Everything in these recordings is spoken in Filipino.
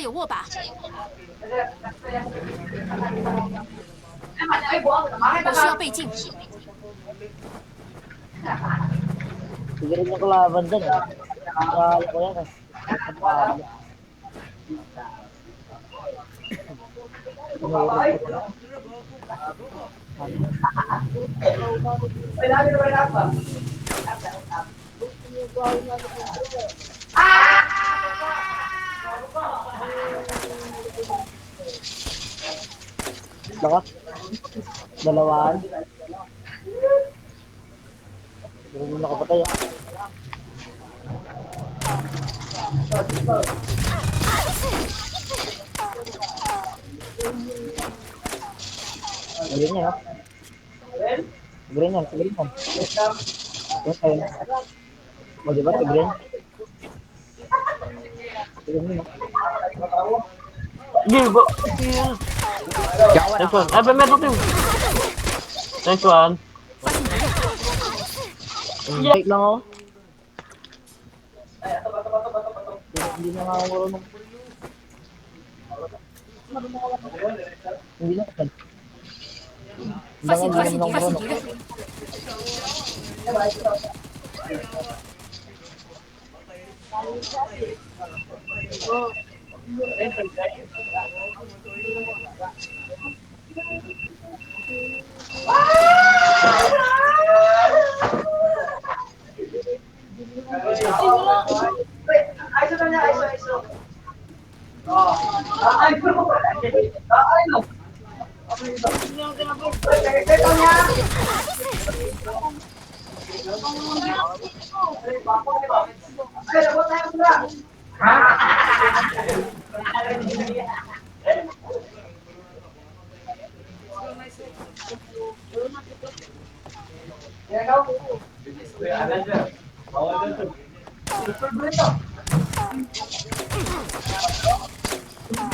有握把，我需要倍镜。Siguro niya kalaban dyan eh. Kala ko yan eh. Ang Pablo. Pinurog ko na. Lakas. Dalawaan. Siguro niya nakapatay ah. Green yan, no? Green yan, green yan. Yes, ayun. O, diba? Green. Green yun, no? Gibo. Nice one. Ay, meron din. Nice one. Wait lang ako. Hindi na nga ako marunong. Hindi na ako. 发现敌人，发现敌人，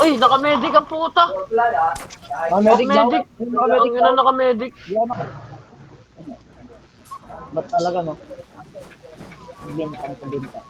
Uy, naka-medic ang puta. Ah, medic daw? Naka-medic. Naka-medic Ang ina daw? naka-medic. Di ako naka- Ba't talaga, no? Bintang sa bintang.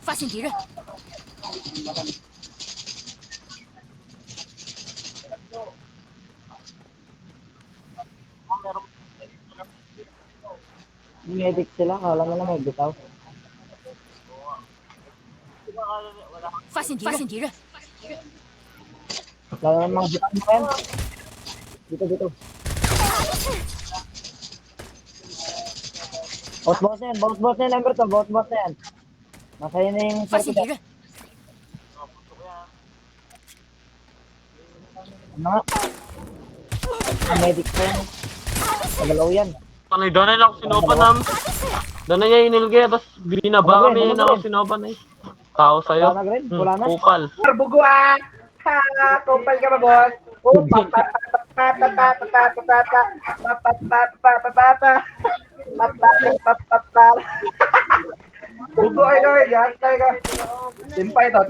发现敌人， Medic sila, kala mo na may bitaw. 发现敌人， Kala mo mga bitaw mo yan. Dito, dito. Boss na yan, boss na yan, number 2, boss na yan. Nasa yun na yung 发现敌 circuit. 人， Ano nga? Ang medic ko yan. Nagalaw yan. Panay, doon na ako sinopa nam. Doon na niya inilgay, tapos binaba kami na ako sinopa na eh. Tao sa'yo. Wala na, Gren? Wala na? Kupal. Buguan! Ha! Kumpal ka ba, boss? Bugo ay gawin yan. Timpay to.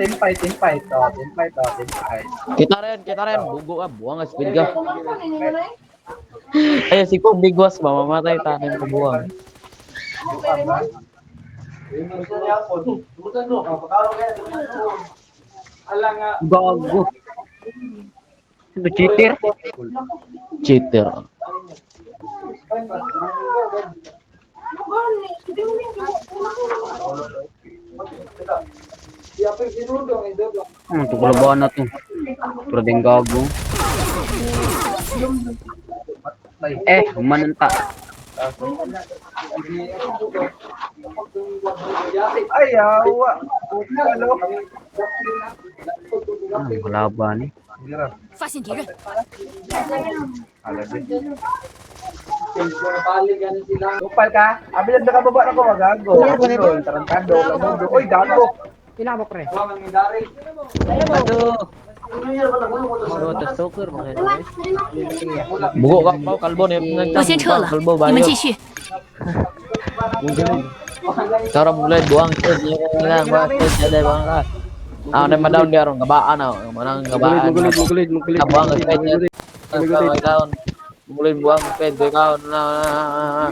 Kita rin. Bugo ka, buwang speed ka. Ay, si Kong Bigwas, mamamatay tayo ng buwang. Gago. Cheater. Cheater. Ito kalabahan na to. Pero din gago. Humananta. Ay, awa. Hello. Kalaban eh. 发现敌人， Kupal ka? Abilan na kababa na ko, magago. Tarantado, lamudo. Uy, gago. Pinabok pre. Aduh. Bugo ka pa kalbo ni. 我先撤了， Kalbo 你们 bayo. 继续。 Cara mulai buang ke lang ba jadi bang ka. Na madaw dia ron gabaan na. Manang gabaan. Mugulit. Buang ke kaon. Mugulit buang ke kaon na.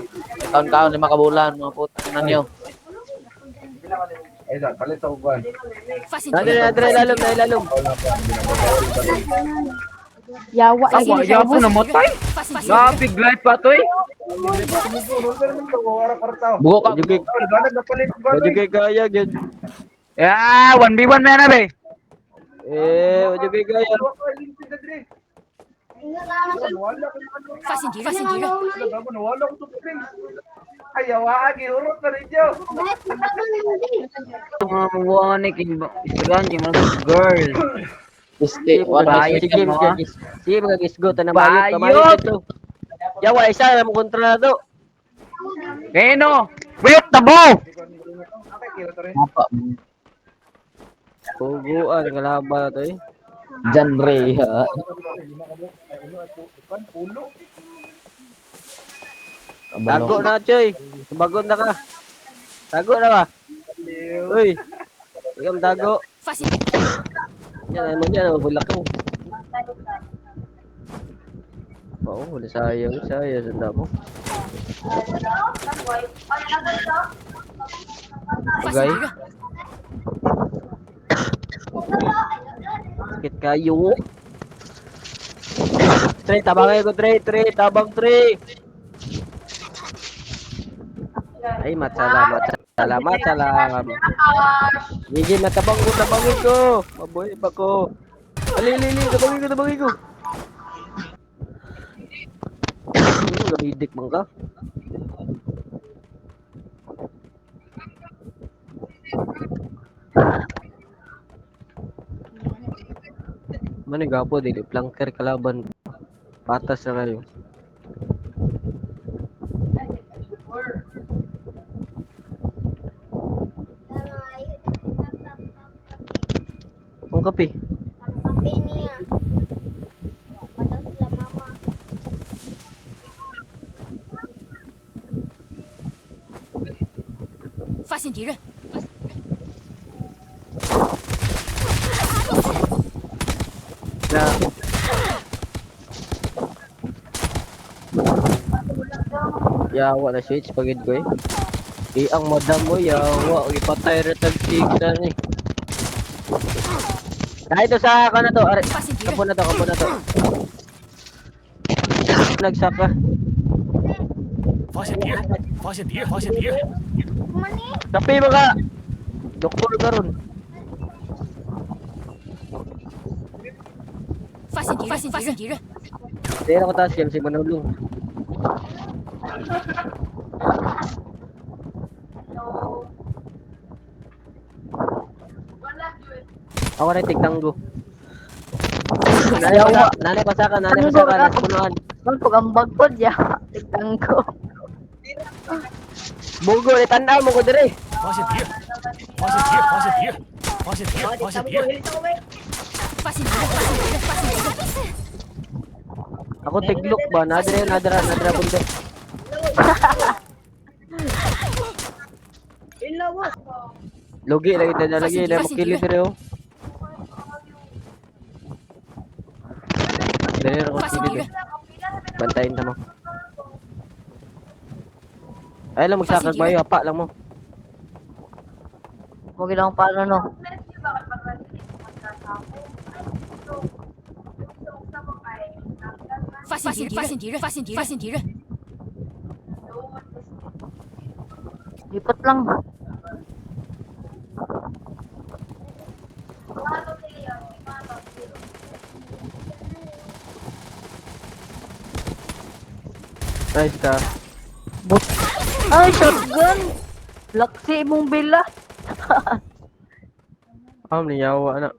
Kaon-kaon 5 ka bulan mga putang na niyo. Ay, palit sa uban. 发现敌人， Lalom. Yawa 发现敌人， po namatay. 发现敌人， Biglat pa to eh. Bugo ka. Wajugay kaya gid. Ya, 1v1 man na be. Wajugay kaya. 发现敌人，发现敌人， Ay, awa, gihurot na rin Diyo. Buang ni king Instagram king mga girl. Sige, sige mag-isgot na bayot kamayo dito. Yawa isa na mo kontra na to. Keno, wait tabo. Apa? Puguan kalaban to eh. Genre ha. Tago na choy. Subagon na ka. Tago na ka. Uy. Ikaw tago. 发现敌人， Yan mo dyan, bulak mo. Oo, wala sayang, sanda mo. 发现敌人， Sakit kayo. Tre, tabang kayo ko, tre, tabang tre. Ay, salam. Hindi, tabangin ko. Mabuhay pa ko. Alili, tabangin ko. Gabidik bang ka? Mana gapo dili flanker kalaban. Patas na kayo. Ang kape. 发现敌人， Yawa na switch pagid ko eh. Ang madam mo yawa, ipatay retag tignan eh. Kahit to sa kana to, are. 发现敌人， Kapo na to. Nagsaka. 发现敌人，发现敌人！ Tapi mga doktor karon. 发现敌人，发现敌人， Dili ako taas si manulong. Ako na tigtanggo. Nanay pasaka, punuan. Magpagambag po diya. Tigtang ko. Bugo ni tanda mo ko dire. 发现敌人，发现敌人，发现敌人，发现敌人！ 发现敌人，发现敌人，发现敌人， Ako tiglok ba? Nadra bunde. Logi lagi tayo lagi na makili dire oh. Dire ako 发现敌 kili. 人， Bantayin ta mo. Ay lang magsakag ba apa lang mo. Huwag ilang paano no. 发现敌人，发现敌人，发现敌人，发现敌人， Lipat lang. Nice ka. Ay, shotgun! Laksi mong bila. Niyawa na.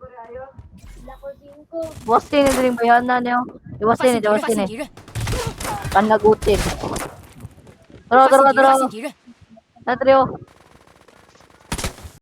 Wasin ni rin bayana niyo. Iwasin ni, 发 iwasin 现 ni. 敌人， Panagutin. Tara, 发 tara, 现敌人，发 tara. 现敌人， Natrio.